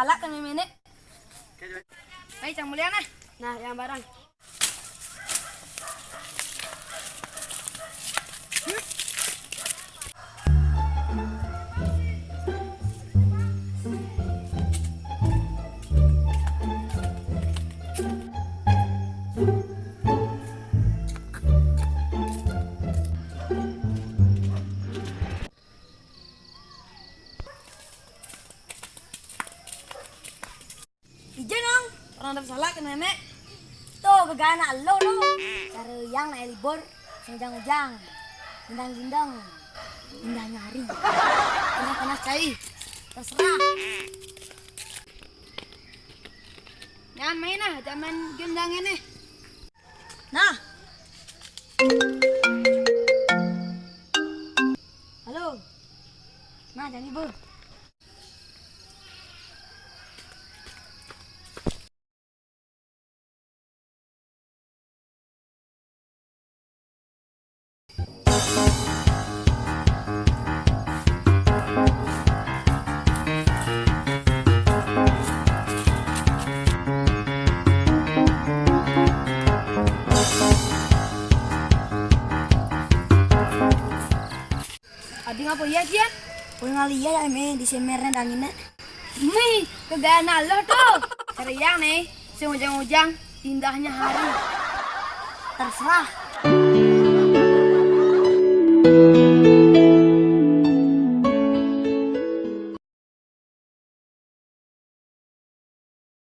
salah kan memenek. Baik, Cang Mulia nah. Nah, yang barang. Ijen dong, orang dapat salah kan nenek. Tuh begana lo lo. Cara yang naik libur, senjang-ujang, gindang-gindang, indah nyari, panas-panas cai, terserah. Jangan main ah, jangan main gendang ini. Nah. Halo. Nah, jangan libur. Abi ngapa ya sih ya? Kau ngalia ya me di semernya danginnya. Nih, kegana lo tuh. Cari yang nih, si ujang-ujang indahnya hari. Terserah.